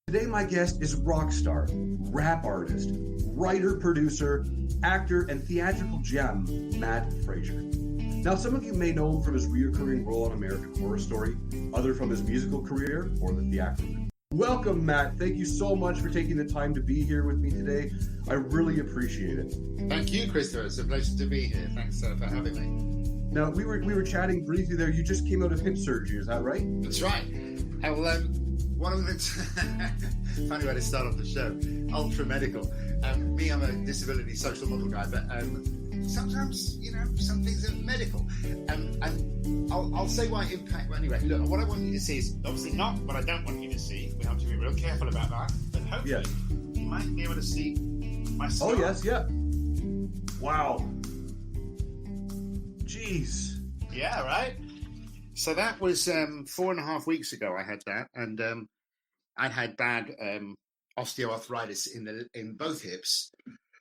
Today, my guest is rock star, rap artist, writer, producer, actor, and theatrical gem, Mat Fraser. Now, some of you may know him from his recurring role on American Horror Story, other from his musical career or the theatrical. Welcome, Matt. Thank you so much for taking the time to be here with me today. I really appreciate it. Thank you, Christopher. It's a pleasure to be here. Thanks for having me. Now, we were chatting briefly there. You just came out of hip surgery, is that right? That's right. Well, one of the funny way to start off the show, ultra medical. Me, I'm a disability social model guy, but sometimes, some things are medical. And I'll say why impact. Well, anyway, look, what I want you to see is obviously not what I don't want you to see. We have to be real careful about that. But hopefully, you might be able to see my scar. Oh, yes, yeah. Wow. Jeez. Yeah, right? So that was 4.5 weeks ago I had that. And I had bad osteoarthritis in both hips.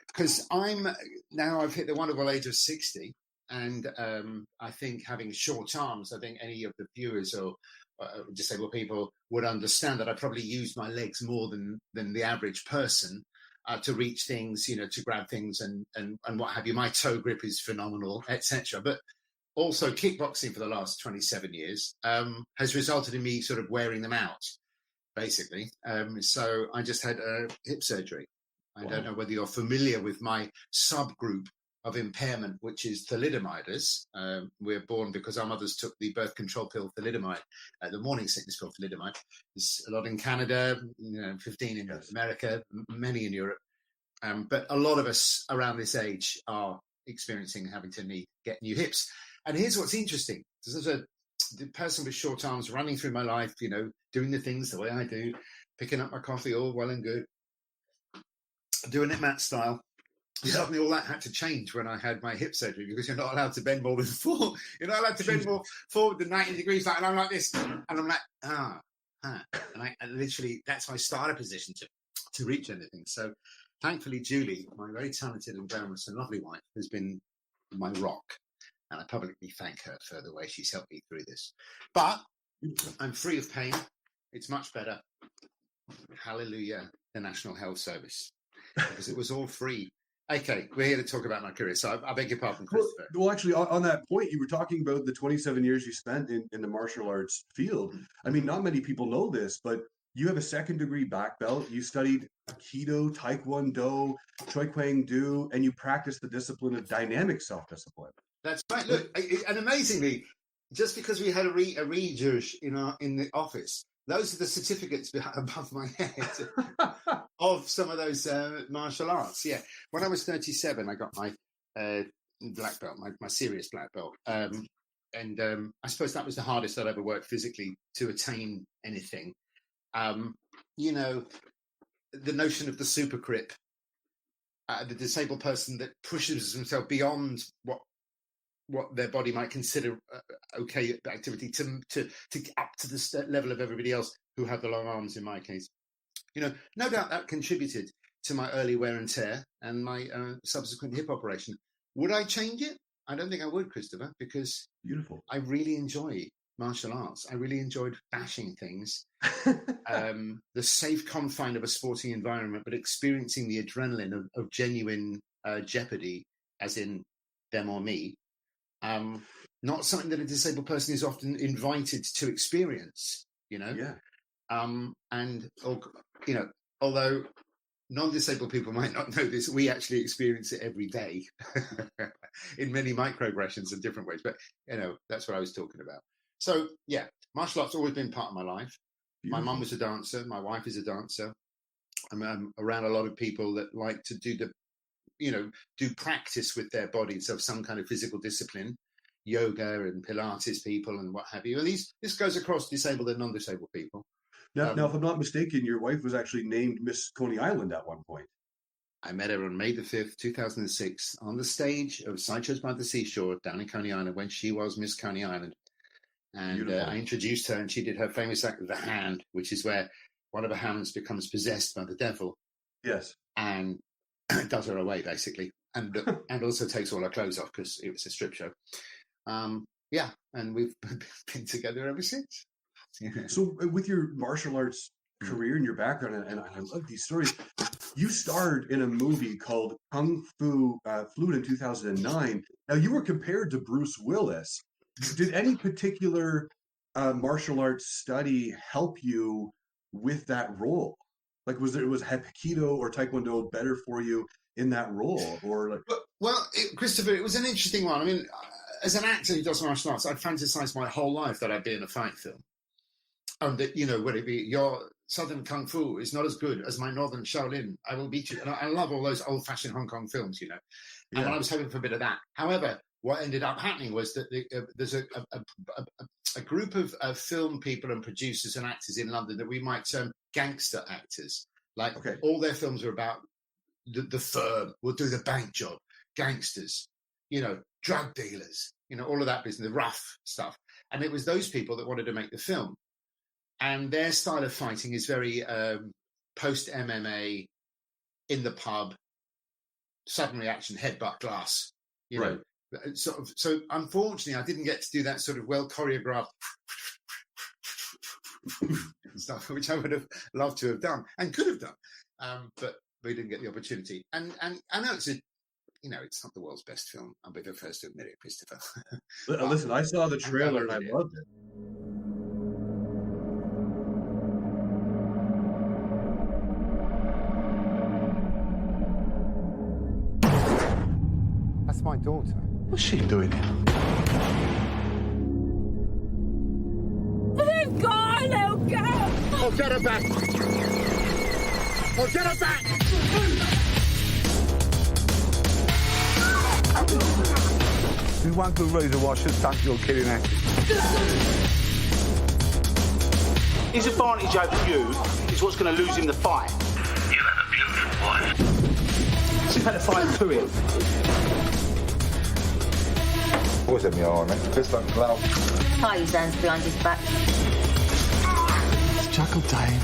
Because I've hit the wonderful age of 60, and I think having short arms, I think any of the viewers or disabled people would understand that I probably use my legs more than the average person to reach things, to grab things and what have you. My toe grip is phenomenal, etc. But also kickboxing for the last 27 years has resulted in me sort of wearing them out, basically. So I just had hip surgery. I don't know whether you're familiar with my subgroup of impairment, which is thalidomiders. We're born because our mothers took the birth control pill thalidomide, the morning sickness pill thalidomide. There's a lot in Canada, 15 in America, many in Europe. But a lot of us around this age are experiencing having to get new hips. And here's what's interesting. There's the person with short arms running through my life, doing the things the way I do, picking up my coffee, all well and good. Doing it Matt style. Yeah. Suddenly all that had to change when I had my hip surgery because you're not allowed to bend more than four. You're not allowed to bend more forward than 90 degrees. And I'm like this. And I'm like, And I literally, that's my starter position to reach anything. So thankfully, Julie, my very talented and glamorous and lovely wife, has been my rock. And I publicly thank her for the way she's helped me through this. But I'm free of pain. It's much better. Hallelujah, the National Health Service. Because it was all free. Okay, we're here to talk about my career, so I beg your pardon, Christopher. Well, actually, on that point, you were talking about the 27 years you spent in the martial arts field. I mean, not many people know this, but you have a second-degree black belt. You studied Aikido, Taekwondo, Choi Kwang Do, and you practiced the discipline of dynamic self-discipline. That's right. Look, and amazingly, just because we had a readers in the office, those are the certificates above my head of some of those martial arts. Yeah. When I was 37, I got my black belt, my serious black belt. And I suppose that was the hardest I'd ever worked physically to attain anything. The notion of the super grip, the disabled person that pushes himself beyond what their body might consider okay activity to get up to the level of everybody else who have the long arms in my case. No doubt that contributed to my early wear and tear and my subsequent hip operation. Would I change it? I don't think I would, Christopher, because beautiful. I really enjoy martial arts. I really enjoyed bashing things, the safe confine of a sporting environment, but experiencing the adrenaline of genuine jeopardy, as in them or me. Not something that a disabled person is often invited to experience, Yeah. Although non-disabled people might not know this, we actually experience it every day in many microaggressions in different ways. But, that's what I was talking about. So, yeah, martial arts has always been part of my life. Beautiful. My mum was a dancer. My wife is a dancer. I'm around a lot of people that like to do do practice with their bodies of some kind of physical discipline, yoga and Pilates people and what have you. And this goes across disabled and non-disabled people. Now, if I'm not mistaken, your wife was actually named Miss Coney Island at one point. I met her on May the 5th, 2006, on the stage of Sideshows by the Seashore down in Coney Island when she was Miss Coney Island. And I introduced her and she did her famous act of the hand, which is where one of her hands becomes possessed by the devil. Yes. And does her away, basically. And also takes all her clothes off because it was a strip show. yeah, and we've been together ever since. So with your martial arts career and your background, and I love these stories, you starred in a movie called Kung Fu Fluid in 2009. Now, you were compared to Bruce Willis. Did any particular martial arts study help you with that role? Like, was Hapkido or Taekwondo better for you in that role, or like? Well, Christopher, it was an interesting one. I mean, as an actor who does martial arts, I'd fantasized my whole life that I'd be in a fight film. And that, would it be your Southern Kung Fu is not as good as my Northern Shaolin, I will beat you. And I love all those old-fashioned Hong Kong films, And I was hoping for a bit of that. However, what ended up happening was that there's a group of film people and producers and actors in London that we might term gangster actors. Like, all their films are about the firm will do the bank job, gangsters, drug dealers, all of that business, the rough stuff. And it was those people that wanted to make the film. And their style of fighting is very post-MMA, in the pub, sudden reaction, headbutt glass, right. So unfortunately, I didn't get to do that sort of well choreographed stuff, which I would have loved to have done and could have done, but we didn't get the opportunity. And I know it's it's not the world's best film. I'll be the first to admit it, Christopher. Listen, I saw the trailer and I loved it. That's my daughter. What's she doing here? They've gone, little girl! Oh, get her back! Oh, get her back! There's one good reason why I should stop your killing her. His advantage over you is what's going to lose him the fight. You have a beautiful wife. She's had a fight to him. Always had me eye on it. Fist like a glove. Tie his hands behind his back. It's chuckle time.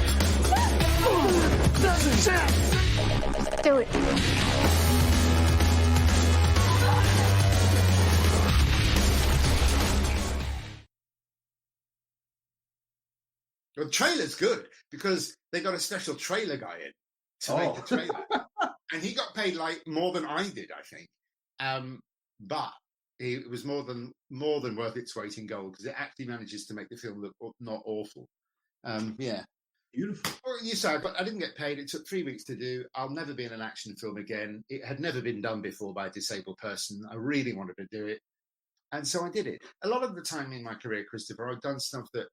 Do it. The trailer's good because they got a special trailer guy in to make the trailer. And he got paid like more than I did, I think. But it was more than worth its weight in gold because it actually manages to make the film look not awful. Yeah. Beautiful. Well, you say, but I didn't get paid. It took 3 weeks to do. I'll never be in an action film again. It had never been done before by a disabled person. I really wanted to do it. And so I did it. A lot of the time in my career, Christopher, I've done stuff that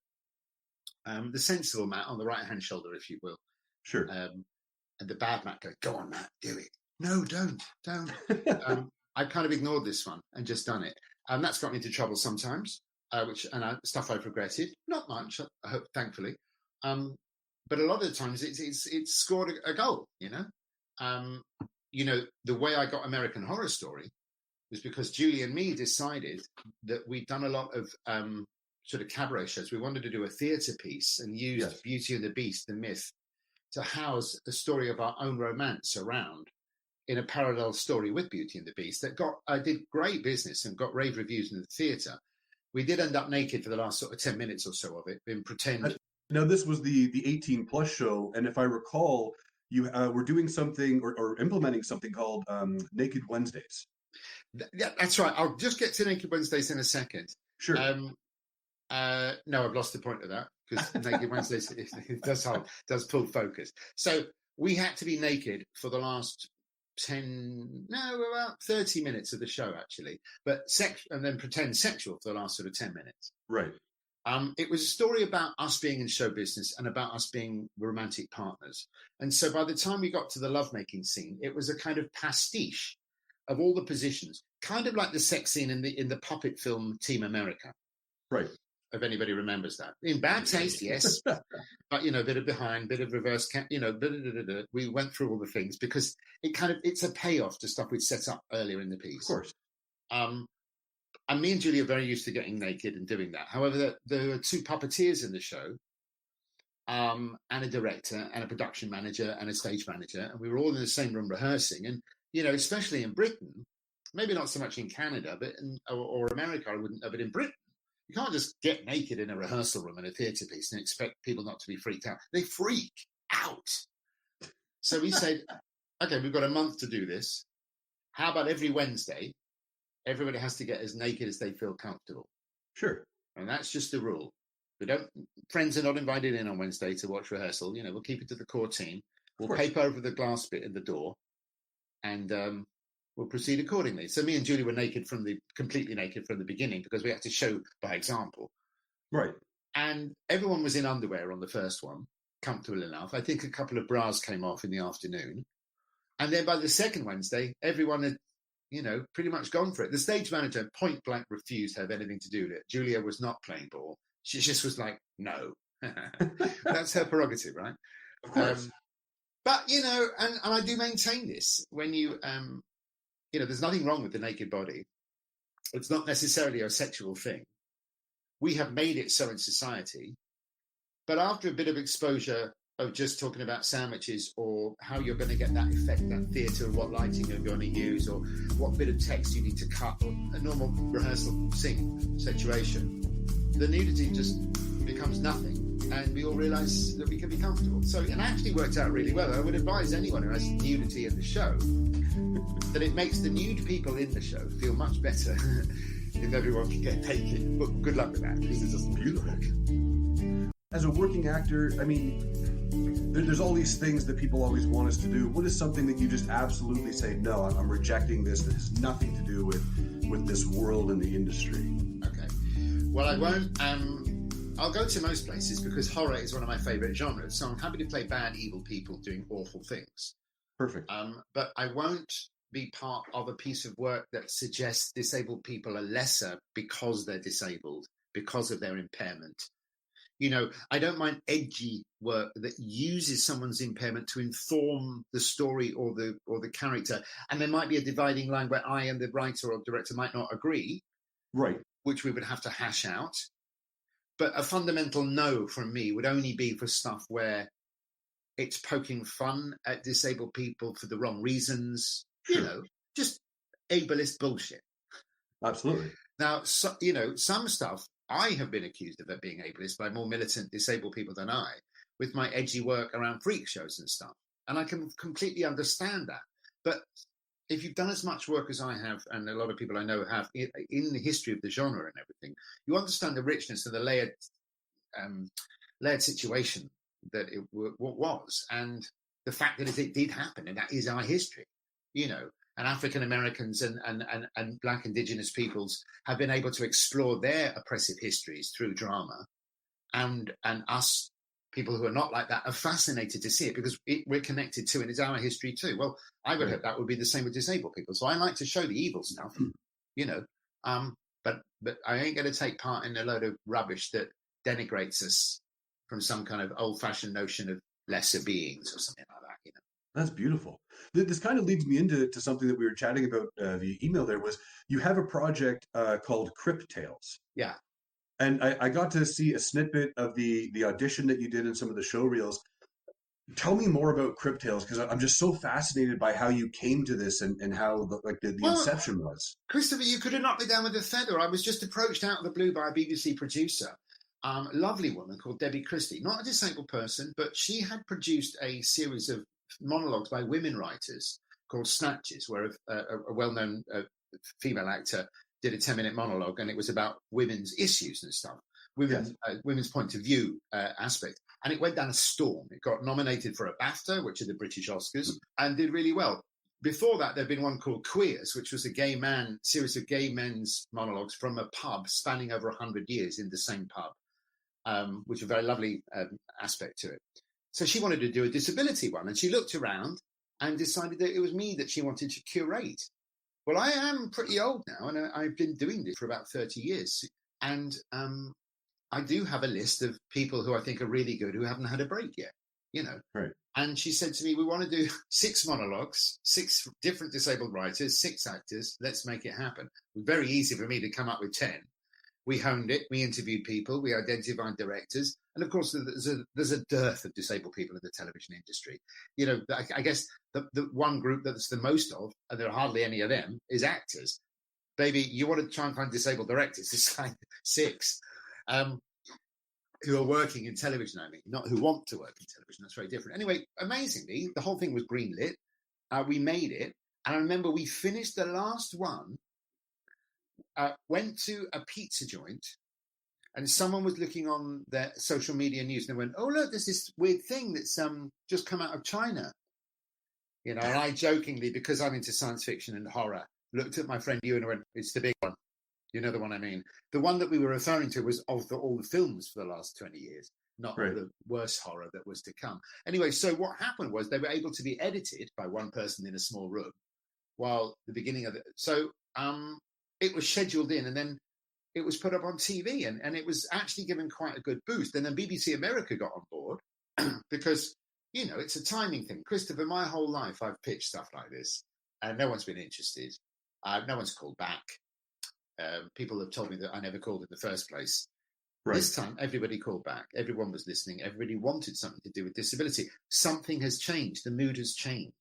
the sensible Matt on the right-hand shoulder, if you will. Sure. And the bad Matt goes, go on, Matt, do it. No, don't. I kind of ignored this one and just done it. And that's got me into trouble sometimes, stuff I've regretted. Not much, I hope, thankfully. But a lot of the times it's scored a goal, the way I got American Horror Story was because Julie and me decided that we'd done a lot of sort of cabaret shows. We wanted to do a theatre piece and use Beauty and the Beast, the myth, to house a story of our own romance around in a parallel story with Beauty and the Beast that did great business and got rave reviews in the theatre. We did end up naked for the last sort of 10 minutes or so of it, in pretend. Now, this was the 18 plus show, and if I recall, you were doing something or implementing something called Naked Wednesdays. Yeah, that's right. I'll just get to Naked Wednesdays in a second. Sure. No, I've lost the point of that because Naked Wednesdays it does pull focus. So we had to be naked for the last about 30 minutes of the show, actually, but and then pretend sexual for the last sort of 10 minutes. Right. It was a story about us being in show business and about us being romantic partners. And so by the time we got to the lovemaking scene, it was a kind of pastiche of all the positions, kind of like the sex scene in the puppet film Team America. Right. If anybody remembers that. In bad taste, yes. But, a bit of behind, bit of reverse, we went through all the things because it's a payoff to stuff we'd set up earlier in the piece. Of course. And me and Julie are very used to getting naked and doing that. However, there were two puppeteers in the show, and a director and a production manager and a stage manager. And we were all in the same room rehearsing. And, especially in Britain, maybe not so much in Canada, but or America, I wouldn't know, but in Britain, You can't just get naked in a rehearsal room in a theatre piece and expect people not to be freaked out. They freak out. So we said, okay, we've got a month to do this. How about every Wednesday, everybody has to get as naked as they feel comfortable. Sure. And that's just the rule. Friends are not invited in on Wednesday to watch rehearsal. We'll keep it to the core team. We'll paper over the glass bit in the door, and we'll proceed accordingly. So me and Julie were completely naked from the beginning because we had to show by example. Right. And everyone was in underwear on the first one, comfortable enough. I think a couple of bras came off in the afternoon. And then by the second Wednesday, everyone had, pretty much gone for it. The stage manager point blank refused to have anything to do with it. Julia was not playing ball. She just was like, no. That's her prerogative, right? Of course. But, and I do maintain this. When there's nothing wrong with the naked body. It's not necessarily a sexual thing. We have made it so in society. But after a bit of exposure of just talking about sandwiches or how you're going to get that effect, that theatre, what lighting you're going to use, or what bit of text you need to cut, or a normal rehearsal scene situation, the nudity just becomes nothing. And we all realise that we can be comfortable. So it actually worked out really well. I would advise anyone who has nudity in the show that it makes the nude people in the show feel much better if everyone can get naked. But good luck with that, because it's just beautiful. As a working actor, I mean, there's all these things that people always want us to do. What is something that you just absolutely say, no, I'm rejecting this. That has nothing to do with this world and the industry? Okay. Well, I won't. I'll go to most places because horror is one of my favourite genres. So I'm happy to play bad, evil people doing awful things. Perfect. But I won't be part of a piece of work that suggests disabled people are lesser because they're disabled, because of their impairment. I don't mind edgy work that uses someone's impairment to inform the story or the character. And there might be a dividing line where I and the writer or director might not agree. Right. Which we would have to hash out. But a fundamental no from me would only be for stuff where it's poking fun at disabled people for the wrong reasons, just ableist bullshit. Absolutely. Now, some stuff I have been accused of it being ableist by more militant disabled people than I, with my edgy work around freak shows and stuff. And I can completely understand that. But if you've done as much work as I have, and a lot of people I know have, in the history of the genre and everything, you understand the richness and the layered situation that it was, and the fact that it did happen, and that is our history, and African Americans and Black Indigenous peoples have been able to explore their oppressive histories through drama, and us people who are not like that are fascinated to see it because we're connected to it. It's our history too. Well, I would hope that would be the same with disabled people. So I like to show the evil stuff, but I ain't going to take part in a load of rubbish that denigrates us from some kind of old-fashioned notion of lesser beings or something like that, That's beautiful. This kind of leads me into something that we were chatting about via email. There was, you have a project called Crypt Tales. Yeah. And I got to see a snippet of the audition that you did in some of the show reels. Tell me more about Crypt Tales, because I'm just so fascinated by how you came to this and how the inception was. Christopher, you could have knocked me down with a feather. I was just approached out of the blue by a BBC producer, a lovely woman called Debbie Christie, not a disabled person, but she had produced a series of monologues by women writers called Snatches, where a well-known female actor did a 10-minute monologue, and it was about women's issues and stuff, women's point of view aspect. And it went down a storm. It got nominated for a BAFTA, which are the British Oscars, and did really well. Before that, there'd been one called Queers, which was a series of gay men's monologues from a pub spanning over 100 years in the same pub, which was a very lovely aspect to it. So she wanted to do a disability one, and she looked around and decided that it was me that she wanted to curate. Well, I am pretty old now, and I've been doing this for about 30 years. And I do have a list of people who I think are really good who haven't had a break yet, Right. And she said to me, we want to do 6 monologues, 6 different disabled writers, 6 actors. Let's make it happen. It was very easy for me to come up with 10. We honed it. We interviewed people. We identified directors. And, of course, there's a dearth of disabled people in the television industry. I guess the one group that's the most of, and there are hardly any of them, is actors. baby, you want to try and find disabled directors. It's like 6 who are working in television, I mean, not who want to work in television. That's very different. Anyway, amazingly, the whole thing was greenlit. We made it. And I remember we finished the last one, went to a pizza joint, and someone was looking on their social media news and they went, oh, look, there's this weird thing that's just come out of China. You know, and I jokingly, because I'm into science fiction and horror, looked at my friend Ewan and went, it's the big one. You know the one I mean. The one that we were referring to was of all the films for the last 20 years, not all the worst horror that was to come. Anyway, so what happened was they were able to be edited by one person in a small room while the beginning of it. So it was scheduled in and then it was put up on TV and it was actually given quite a good boost. And then BBC America got on board because, you know, it's a timing thing. Christopher, my whole life I've pitched stuff like this and no one's been interested. No one's called back. People have told me that I never called in the first place. Right. This time, everybody called back. Everyone was listening. Everybody wanted something to do with disability. Something has changed. The mood has changed.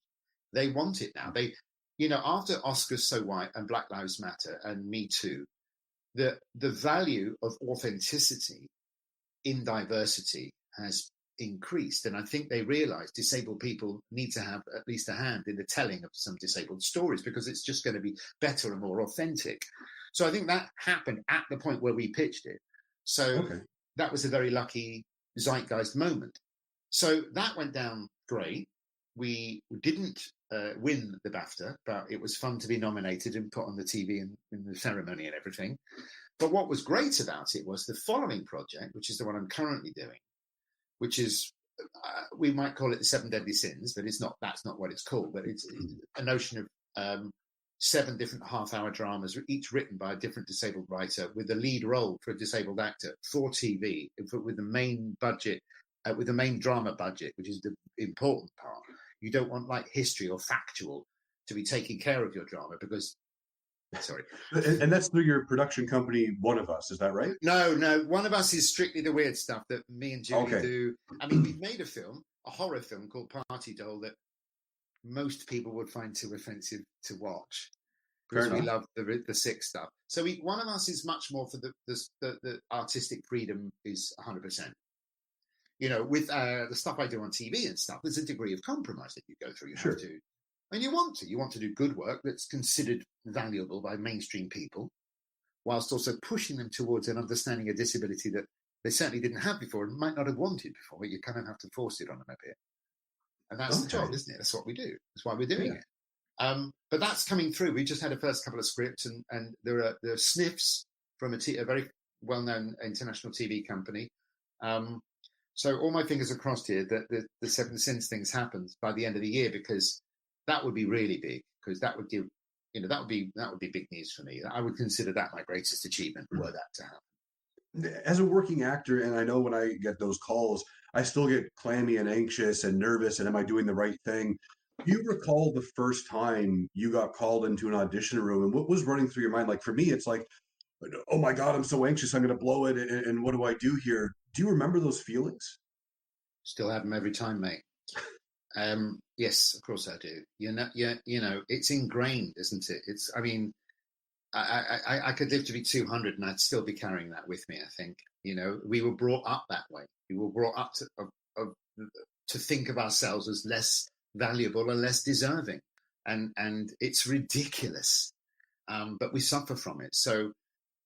They want it now. They, you know, after Oscars So White and Black Lives Matter and Me Too, the value of authenticity in diversity has increased. And I think they realize disabled people need to have at least a hand in the telling of some disabled stories because it's just going to be better and more authentic. So I think that happened at the point where we pitched it. So that was a very lucky zeitgeist moment. So that went down great. We didn't win the BAFTA, but it was fun to be nominated and put on the TV and in the ceremony and everything. But what was great about it was the following project, which is the one I'm currently doing, which is, we might call it the 7 Deadly Sins, but it's not. That's not what it's called. But it's a notion of 7 different half-hour dramas, each written by a different disabled writer, with the lead role for a disabled actor for TV, with the main budget, with the main drama budget, which is the important part. You don't want like history or factual to be taking care of your drama because. Sorry. And that's through your production company, One of Us, is that right? No. One of Us is strictly the weird stuff that me and Julie do. I mean, we've made a film, a horror film called Party Doll that most people would find too offensive to watch because we love the sick stuff. So One of Us is much more for the artistic freedom is 100%. You know, with the stuff I do on TV and stuff, there's a degree of compromise that you go through. You have to. And you want to do good work that's considered valuable by mainstream people, whilst also pushing them towards an understanding of disability that they certainly didn't have before and might not have wanted before. You kind of have to force it on them a bit. And that's the job, isn't it? That's what we do. That's why we're doing it. But that's coming through. We just had a first couple of scripts and there are sniffs from a very well-known international TV company. So all my fingers are crossed here that the 7 Sins things happens by the end of the year because that would be really big because that would give, you know, that would be big news for me. I would consider that my greatest achievement were that to happen. As a working actor, and I know when I get those calls, I still get clammy and anxious and nervous. And am I doing the right thing? Do you recall the first time you got called into an audition room and what was running through your mind? Like for me, it's like, oh my God, I'm so anxious. I'm going to blow it. And what do I do here? Do you remember those feelings? Still have them every time, mate. Yes, of course I do. You know, it's ingrained, isn't it? It's, I mean, I could live to be 200 and I'd still be carrying that with me. I think, you know, we were brought up that way. We were brought up to think of ourselves as less valuable and less deserving, and it's ridiculous. But we suffer from it. So,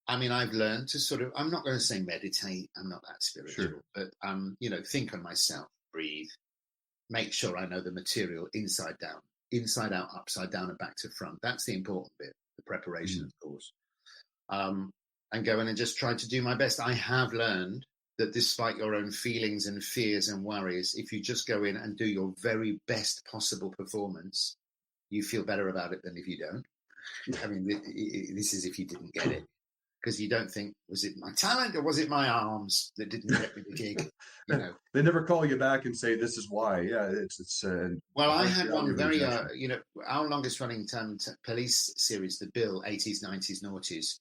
I mean, I've learned to sort of, I'm not going to say meditate. I'm not that spiritual, but you know, think on myself, breathe. Make sure I know the material inside out, upside down, and back to front. That's the important bit, the preparation, of course. And go in and just try to do my best. I have learned that despite your own feelings and fears and worries, if you just go in and do your very best possible performance, you feel better about it than if you don't. I mean, this is if you didn't get it. Because you don't think, was it my talent or was it my arms that didn't get me the gig? You know, they never call you back and say this is why. Yeah, it's. Well, I had one very, you know, our longest running police series, The Bill, 80s, 90s, noughties.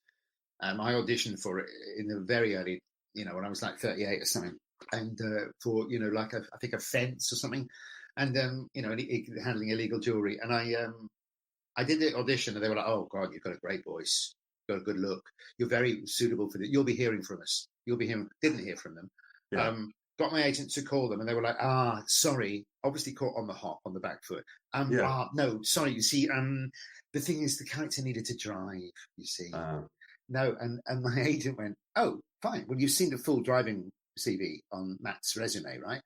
I auditioned for it in the very early, you know, when I was like 38 or something, and for, you know, like I think a fence or something, and you know, handling illegal jewelry, and I did the audition and they were like, oh God, you've got a great voice. got a good look. You're very suitable for it. You'll be hearing from us. Didn't hear from them. Yeah. Got my agent to call them, and they were like, sorry, obviously caught on the hop, on the back foot. Yeah. No, sorry, you see, the thing is the character needed to drive, you see. No, and my agent went, oh, fine. Well, you've seen the full driving CV on Matt's resume, right?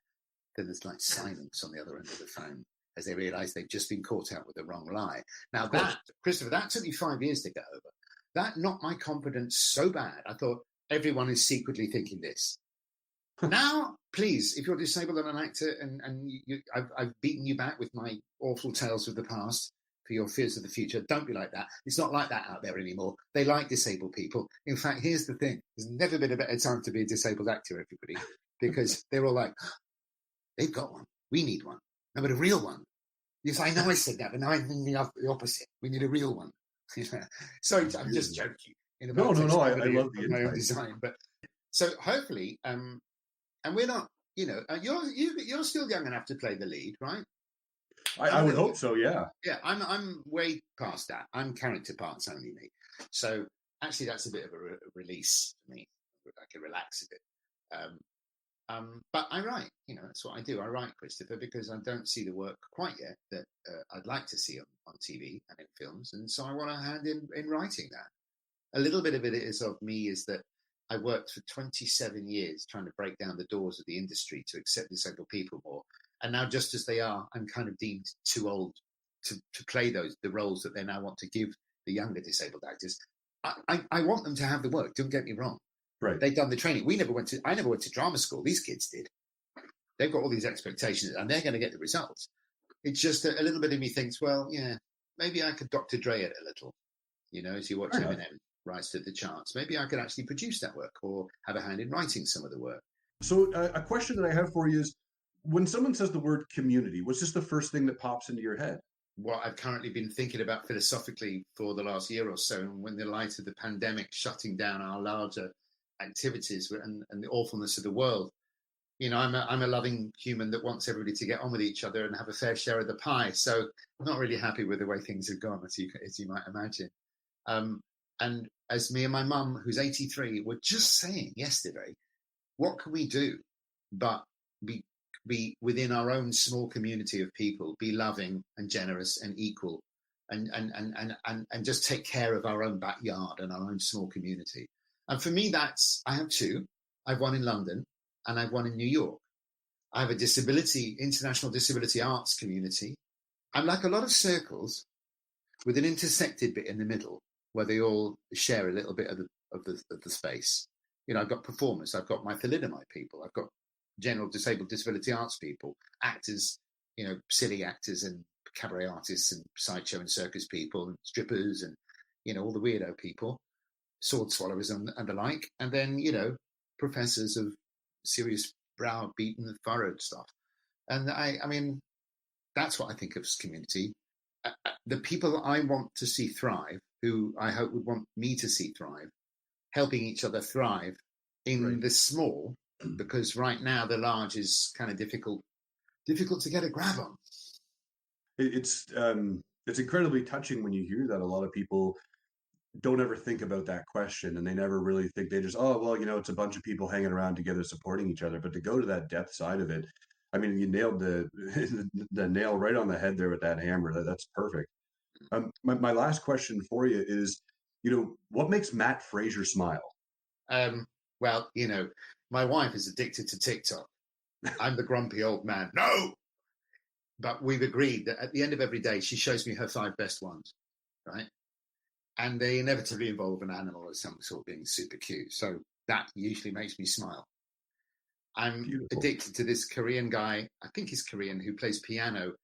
Then there's like silence on the other end of the phone as they realise they've just been caught out with the wrong lie. Now that, Christopher, that took me 5 years to get over. That knocked my confidence so bad. I thought everyone is secretly thinking this. Now, please, if you're disabled and an actor and I've beaten you back with my awful tales of the past for your fears of the future, don't be like that. It's not like that out there anymore. They like disabled people. In fact, here's the thing. There's never been a better time to be a disabled actor, everybody, because they're all like, they've got one. We need one. No, but a real one. Yes, I know I said that, but now I'm thinking the opposite. We need a real one. Sorry, I'm just joking. No, I love the my own design. But so hopefully, and we're not, you're still young enough to play the lead, right? I would hope so, yeah. Yeah, I'm way past that. I'm character parts only, me. So actually, that's a bit of a release for me. I can relax a bit. But I write, that's what I do. I write, Christopher, because I don't see the work quite yet that I'd like to see on TV and in films. And so I want a hand in writing that. A little bit of it is of me is that I worked for 27 years trying to break down the doors of the industry to accept disabled people more. And now, just as they are, I'm kind of deemed too old to play the roles that they now want to give the younger disabled actors. I want them to have the work. Don't get me wrong. Right. They've done the training. I never went to drama school. These kids did. They've got all these expectations, and they're going to get the results. It's just a little bit of me thinks, well, yeah, maybe I could Dr. Dre it a little. As you watch Eminem rise to the charts, maybe I could actually produce that work or have a hand in writing some of the work. So a question that I have for you is, when someone says the word community, what's just the first thing that pops into your head? What I've currently been thinking about philosophically for the last year or so, and when the light of the pandemic shutting down our larger activities and the awfulness of the world, I'm a loving human that wants everybody to get on with each other and have a fair share of the pie. So I'm not really happy with the way things have gone, as you might imagine. And as me and my mum, who's 83, were just saying yesterday, what can we do but be within our own small community of people, be loving and generous and equal, and just take care of our own backyard and our own small community. And for me, I have two. I have one in London and I have one in New York. I have a international disability arts community. I'm like a lot of circles with an intersected bit in the middle where they all share a little bit of the space. I've got performers, I've got my thalidomide people, I've got general disabled disability arts people, actors, silly actors and cabaret artists and sideshow and circus people and strippers and, all the weirdo people, sword swallowers and the like. And then, professors of serious brow beaten furrowed stuff. And I mean, that's what I think of as community. The people I want to see thrive, who I hope would want me to see thrive, helping each other thrive in the small, because right now the large is kind of difficult to get a grab on. It's incredibly touching when you hear that. A lot of people don't ever think about that question, and they never really think. They just, it's a bunch of people hanging around together supporting each other. But to go to that depth side of it, I mean, you nailed the nail right on the head there with that hammer. That's perfect. My last question for you is, what makes Mat Fraser smile? Well, my wife is addicted to TikTok. I'm the grumpy old man. No! But we've agreed that at the end of every day, she shows me her 5 best ones, right? And they inevitably involve an animal of some sort being super cute. So that usually makes me smile. I'm addicted to this Korean guy, I think he's Korean, who plays piano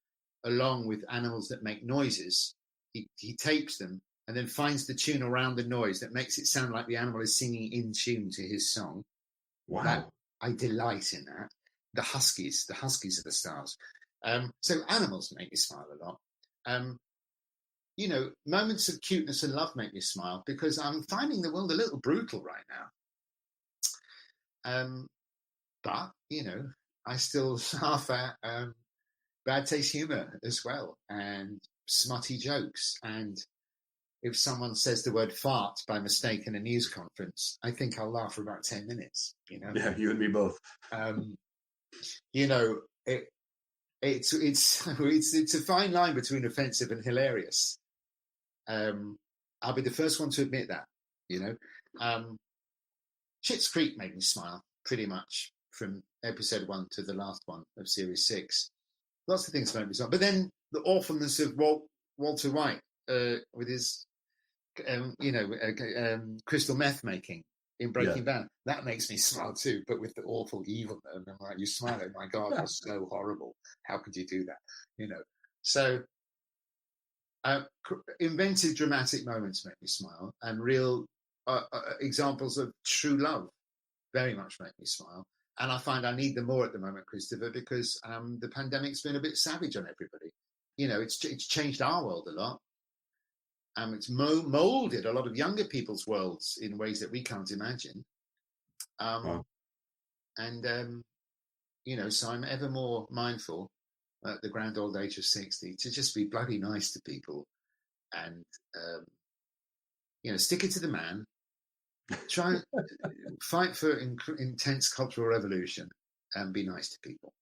along with animals that make noises. He tapes them and then finds the tune around the noise that makes it sound like the animal is singing in tune to his song. Wow. I delight in that. The huskies are the stars. So animals make me smile a lot. Moments of cuteness and love make me smile because I'm finding the world a little brutal right now. But, I still laugh at bad taste humor as well and smutty jokes and if someone says the word fart by mistake in a news conference, I think I'll laugh for about 10 minutes, you know? Yeah, you and me both. You know, it's a fine line between offensive and hilarious. I'll be the first one to admit that, you know. Schitt's Creek made me smile pretty much from episode 1 to the last one of series 6. Lots of things made me smile. But then the awfulness of Walter White with his, crystal meth making in Breaking Bad, that makes me smile too. But with the awful evil, and I'm like, you smile, oh my God, that's so horrible. How could you do that? You know, so inventive, dramatic moments make me smile, and real examples of true love very much make me smile. And I find I need them more at the moment, Christopher, because the pandemic's been a bit savage on everybody. You know, it's changed our world a lot. It's molded a lot of younger people's worlds in ways that we can't imagine. You know, so I'm ever more mindful at the grand old age of 60 to just be bloody nice to people and, you know, stick it to the man, try and fight for intense cultural revolution and be nice to people.